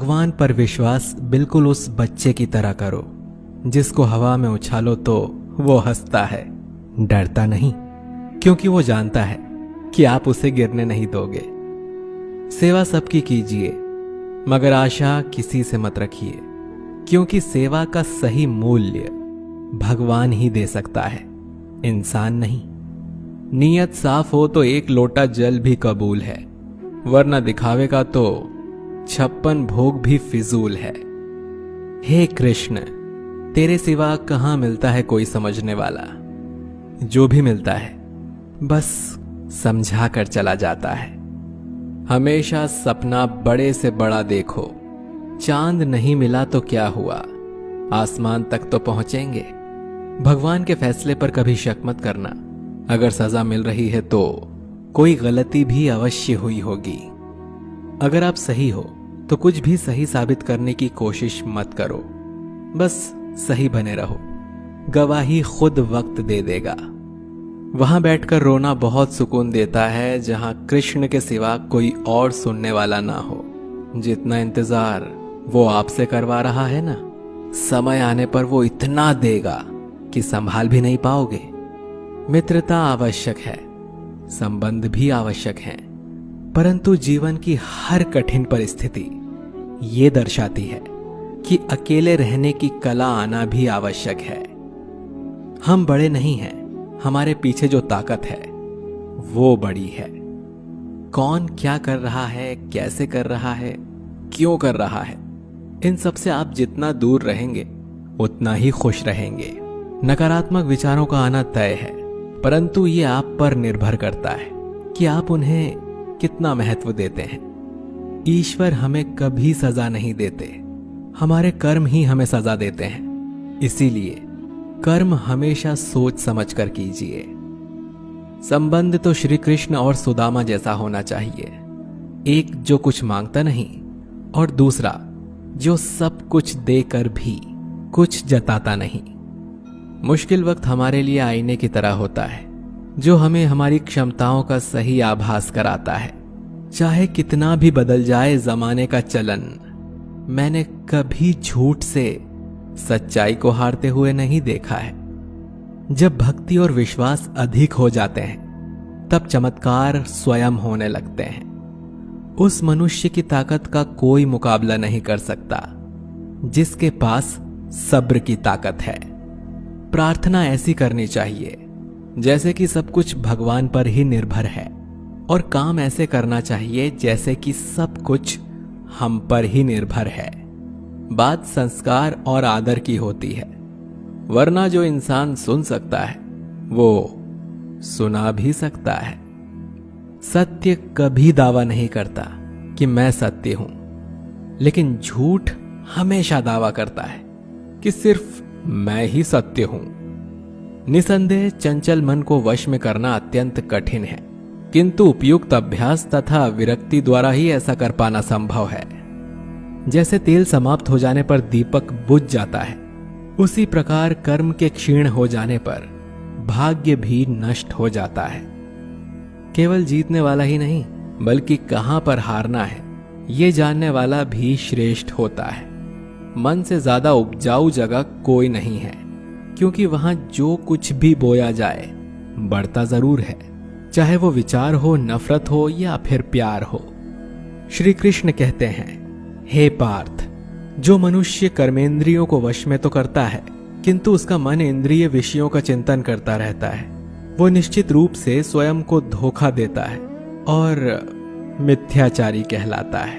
भगवान पर विश्वास बिल्कुल उस बच्चे की तरह करो जिसको हवा में उछालो तो वो हंसता है, डरता नहीं, क्योंकि वो जानता है कि आप उसे गिरने नहीं दोगे। सेवा सबकी कीजिए, मगर आशा किसी से मत रखिए, क्योंकि सेवा का सही मूल्य भगवान ही दे सकता है, इंसान नहीं। नीयत साफ हो तो एक लोटा जल भी कबूल है, वरना दिखावे का तो 56 भोग भी फिजूल है। हे कृष्ण, तेरे सिवा कहां मिलता है कोई समझने वाला। जो भी मिलता है बस समझा कर चला जाता है। हमेशा सपना बड़े से बड़ा देखो, चांद नहीं मिला तो क्या हुआ, आसमान तक तो पहुंचेंगे। भगवान के फैसले पर कभी शक मत करना, अगर सजा मिल रही है तो कोई गलती भी अवश्य हुई होगी। अगर आप सही हो तो कुछ भी सही साबित करने की कोशिश मत करो, बस सही बने रहो, गवाही खुद वक्त दे देगा। वहां बैठकर रोना बहुत सुकून देता है जहां कृष्ण के सिवा कोई और सुनने वाला ना हो। जितना इंतजार वो आपसे करवा रहा है ना, समय आने पर वो इतना देगा कि संभाल भी नहीं पाओगे। मित्रता आवश्यक है, संबंध भी आवश्यक है, परंतु जीवन की हर कठिन परिस्थिति ये दर्शाती है कि अकेले रहने की कला आना भी आवश्यक है। हम बड़े नहीं हैं, हमारे पीछे जो ताकत है वो बड़ी है। कौन क्या कर रहा है, कैसे कर रहा है, क्यों कर रहा है, इन सब से आप जितना दूर रहेंगे उतना ही खुश रहेंगे। नकारात्मक विचारों का आना तय है, परंतु ये आप पर निर्भर करता है कि आप उन्हें कितना महत्व देते हैं। ईश्वर हमें कभी सजा नहीं देते, हमारे कर्म ही हमें सजा देते हैं। इसीलिए कर्म हमेशा सोच समझ कर कीजिए। संबंध तो श्री कृष्ण और सुदामा जैसा होना चाहिए, एक जो कुछ मांगता नहीं और दूसरा जो सब कुछ देकर भी कुछ जताता नहीं। मुश्किल वक्त हमारे लिए आईने की तरह होता है, जो हमें हमारी क्षमताओं का सही आभास कराता है। चाहे कितना भी बदल जाए जमाने का चलन, मैंने कभी झूठ से सच्चाई को हारते हुए नहीं देखा है। जब भक्ति और विश्वास अधिक हो जाते हैं तब चमत्कार स्वयं होने लगते हैं। उस मनुष्य की ताकत का कोई मुकाबला नहीं कर सकता जिसके पास सब्र की ताकत है। प्रार्थना ऐसी करनी चाहिए जैसे कि सब कुछ भगवान पर ही निर्भर है, और काम ऐसे करना चाहिए जैसे कि सब कुछ हम पर ही निर्भर है। बात संस्कार और आदर की होती है, वरना जो इंसान सुन सकता है वो सुना भी सकता है। सत्य कभी दावा नहीं करता कि मैं सत्य हूं, लेकिन झूठ हमेशा दावा करता है कि सिर्फ मैं ही सत्य हूं। निसंदेह चंचल मन को वश में करना अत्यंत कठिन है, किंतु उपयुक्त अभ्यास तथा विरक्ति द्वारा ही ऐसा कर पाना संभव है। जैसे तेल समाप्त हो जाने पर दीपक बुझ जाता है, उसी प्रकार कर्म के क्षीण हो जाने पर भाग्य भी नष्ट हो जाता है। केवल जीतने वाला ही नहीं, बल्कि कहां पर हारना है ये जानने वाला भी श्रेष्ठ होता है। मन से ज्यादा उपजाऊ जगह कोई नहीं है, क्योंकि वहां जो कुछ भी बोया जाए बढ़ता जरूर है, चाहे वो विचार हो, नफरत हो या फिर प्यार हो। श्री कृष्ण कहते हैं, हे पार्थ, जो मनुष्य कर्मेंद्रियों को वश में तो करता है किंतु उसका मन इंद्रिय विषयों का चिंतन करता रहता है, वो निश्चित रूप से स्वयं को धोखा देता है और मिथ्याचारी कहलाता है।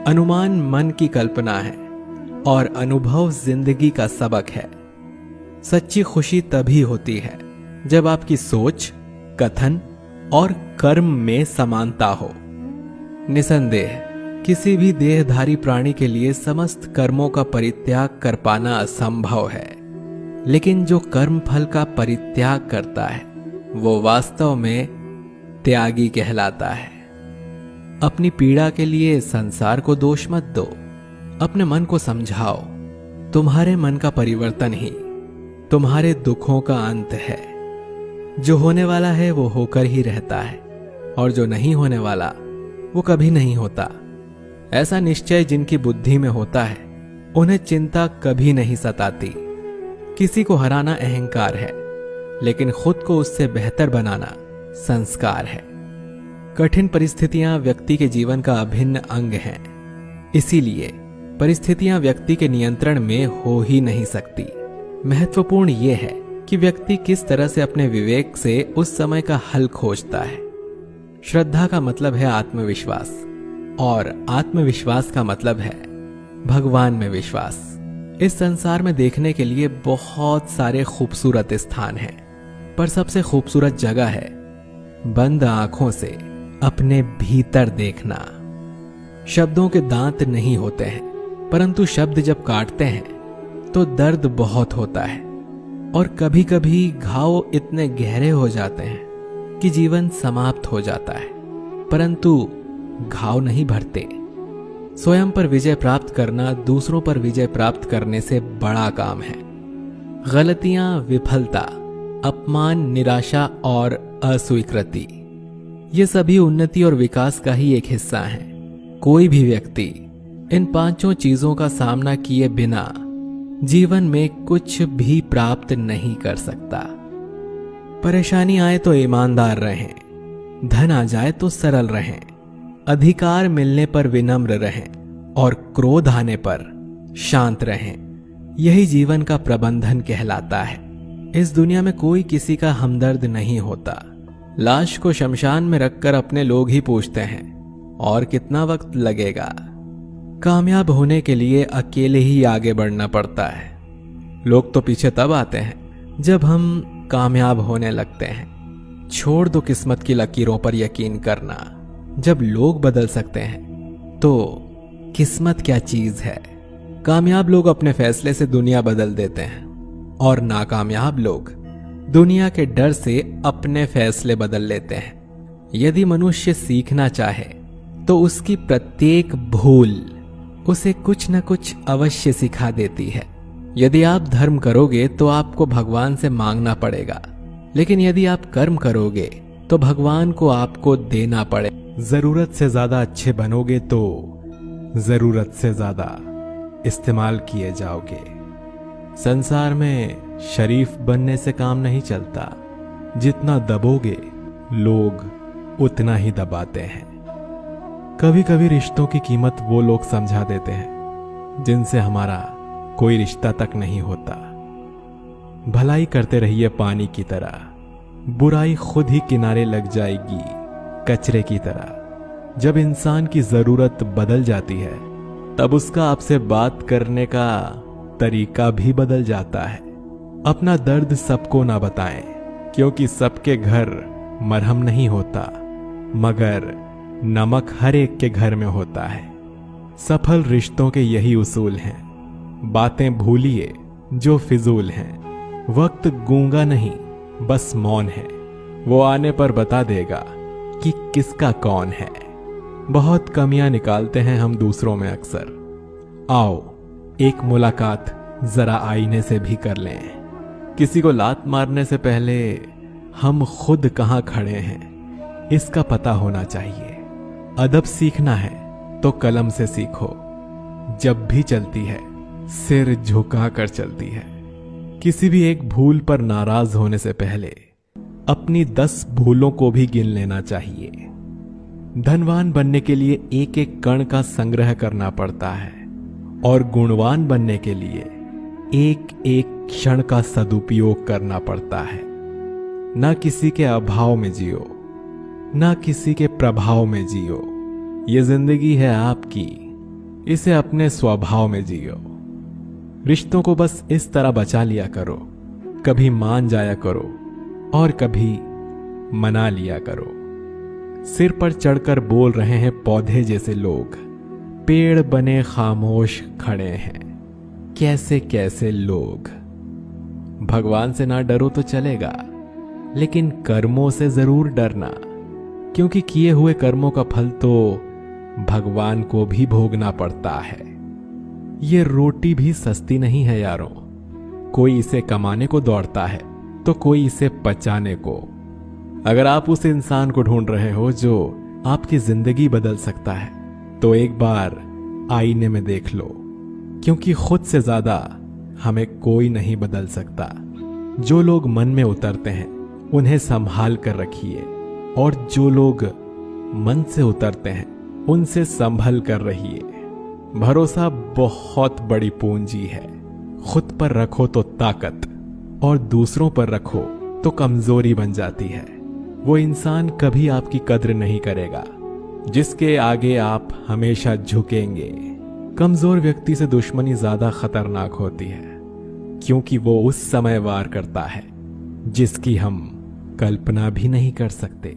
अनुमान मन की कल्पना है और अनुभव जिंदगी का सबक है। सच्ची खुशी तभी होती है जब आपकी सोच, कथन और कर्म में समानता हो। निसंदेह किसी भी देहधारी प्राणी के लिए समस्त कर्मों का परित्याग कर पाना असंभव है, लेकिन जो कर्म फल का परित्याग करता है वो वास्तव में त्यागी कहलाता है। अपनी पीड़ा के लिए संसार को दोष मत दो, अपने मन को समझाओ। तुम्हारे मन का परिवर्तन ही तुम्हारे दुखों का अंत है। जो होने वाला है वो होकर ही रहता है, और जो नहीं होने वाला वो कभी नहीं होता। ऐसा निश्चय जिनकी बुद्धि में होता है उन्हें चिंता कभी नहीं सताती। किसी को हराना अहंकार है, लेकिन खुद को उससे बेहतर बनाना संस्कार है। कठिन परिस्थितियां व्यक्ति के जीवन का अभिन्न अंग हैं, इसीलिए परिस्थितियां व्यक्ति के नियंत्रण में हो ही नहीं सकती। महत्वपूर्ण यह है कि व्यक्ति किस तरह से अपने विवेक से उस समय का हल खोजता है। श्रद्धा का मतलब है आत्मविश्वास, और आत्मविश्वास का मतलब है भगवान में विश्वास। इस संसार में देखने के लिए बहुत सारे खूबसूरत स्थान हैं, पर सबसे खूबसूरत जगह है बंद आंखों से अपने भीतर देखना। शब्दों के दांत नहीं होते हैं, परंतु शब्द जब काटते हैं तो दर्द बहुत होता है, और कभी कभी घाव इतने गहरे हो जाते हैं कि जीवन समाप्त हो जाता है, परंतु घाव नहीं भरते। स्वयं पर विजय प्राप्त करना दूसरों पर विजय प्राप्त करने से बड़ा काम है। गलतियां, विफलता, अपमान, निराशा और अस्वीकृति, ये सभी उन्नति और विकास का ही एक हिस्सा है। कोई भी व्यक्ति इन पांचों चीजों का सामना किए बिना जीवन में कुछ भी प्राप्त नहीं कर सकता। परेशानी आए तो ईमानदार रहें, धन आ जाए तो सरल रहें, अधिकार मिलने पर विनम्र रहें, और क्रोध आने पर शांत रहें। यही जीवन का प्रबंधन कहलाता है। इस दुनिया में कोई किसी का हमदर्द नहीं होता। लाश को शमशान में रखकर अपने लोग ही पूछते हैं और कितना वक्त लगेगा। कामयाब होने के लिए अकेले ही आगे बढ़ना पड़ता है। लोग तो पीछे तब आते हैं जब हम कामयाब होने लगते हैं। छोड़ दो किस्मत की लकीरों पर यकीन करना। जब लोग बदल सकते हैं तो किस्मत क्या चीज है। कामयाब लोग अपने फैसले से दुनिया बदल देते हैं, और नाकामयाब लोग दुनिया के डर से अपने फैसले बदल लेते हैं। यदि मनुष्य सीखना चाहे तो उसकी प्रत्येक भूल उसे कुछ न कुछ अवश्य सिखा देती है। यदि आप धर्म करोगे तो आपको भगवान से मांगना पड़ेगा, लेकिन यदि आप कर्म करोगे तो भगवान को आपको देना पड़े। जरूरत से ज्यादा अच्छे बनोगे तो जरूरत से ज्यादा इस्तेमाल किए जाओगे। संसार में शरीफ बनने से काम नहीं चलता। जितना दबोगे लोग उतना ही दबाते हैं। कभी कभी रिश्तों की कीमत वो लोग समझा देते हैं जिनसे हमारा कोई रिश्ता तक नहीं होता। भलाई करते रहिए पानी की तरह, बुराई खुद ही किनारे लग जाएगी कचरे की तरह। जब इंसान की जरूरत बदल जाती है तब उसका आपसे बात करने का तरीका भी बदल जाता है। अपना दर्द सबको ना बताएं, क्योंकि सबके घर मरहम नहीं होता, मगर नमक हर एक के घर में होता है। सफल रिश्तों के यही उसूल हैं। बातें भूलिए जो फिजूल हैं। वक्त गूंगा नहीं, बस मौन है। वो आने पर बता देगा कि किसका कौन है। बहुत कमियां निकालते हैं हम दूसरों में अक्सर। आओ एक मुलाकात जरा आईने से भी कर लें। किसी को लात मारने से पहले हम खुद कहां खड़े हैं इसका पता होना चाहिए। अदब सीखना है तो कलम से सीखो। जब भी चलती है सिर झुका कर चलती है। किसी भी एक भूल पर नाराज होने से पहले अपनी 10 भूलों को भी गिन लेना चाहिए। धनवान बनने के लिए एक एक कण का संग्रह करना पड़ता है, और गुणवान बनने के लिए एक एक क्षण का सदुपयोग करना पड़ता है। ना किसी के अभाव में जियो, ना किसी के प्रभाव में जियो। ये जिंदगी है आपकी, इसे अपने स्वभाव में जियो। रिश्तों को बस इस तरह बचा लिया करो, कभी मान जाया करो और कभी मना लिया करो। सिर पर चढ़कर बोल रहे हैं पौधे जैसे लोग, पेड़ बने खामोश खड़े हैं कैसे कैसे लोग। भगवान से ना डरो तो चलेगा, लेकिन कर्मों से जरूर डरना, क्योंकि किए हुए कर्मों का फल तो भगवान को भी भोगना पड़ता है। ये रोटी भी सस्ती नहीं है यारों। कोई इसे कमाने को दौड़ता है तो कोई इसे पचाने को। अगर आप उस इंसान को ढूंढ रहे हो जो आपकी जिंदगी बदल सकता है, तो एक बार आईने में देख लो, क्योंकि खुद से ज्यादा हमें कोई नहीं बदल सकता। जो लोग मन में उतरते हैं उन्हें संभाल कर रखिए, और जो लोग मन से उतरते हैं उनसे संभल कर रहिए। भरोसा बहुत बड़ी पूंजी है। खुद पर रखो तो ताकत, और दूसरों पर रखो तो कमजोरी बन जाती है। वो इंसान कभी आपकी कद्र नहीं करेगा जिसके आगे आप हमेशा झुकेंगे। कमजोर व्यक्ति से दुश्मनी ज्यादा खतरनाक होती है, क्योंकि वो उस समय वार करता है जिसकी हम कल्पना भी नहीं कर सकते।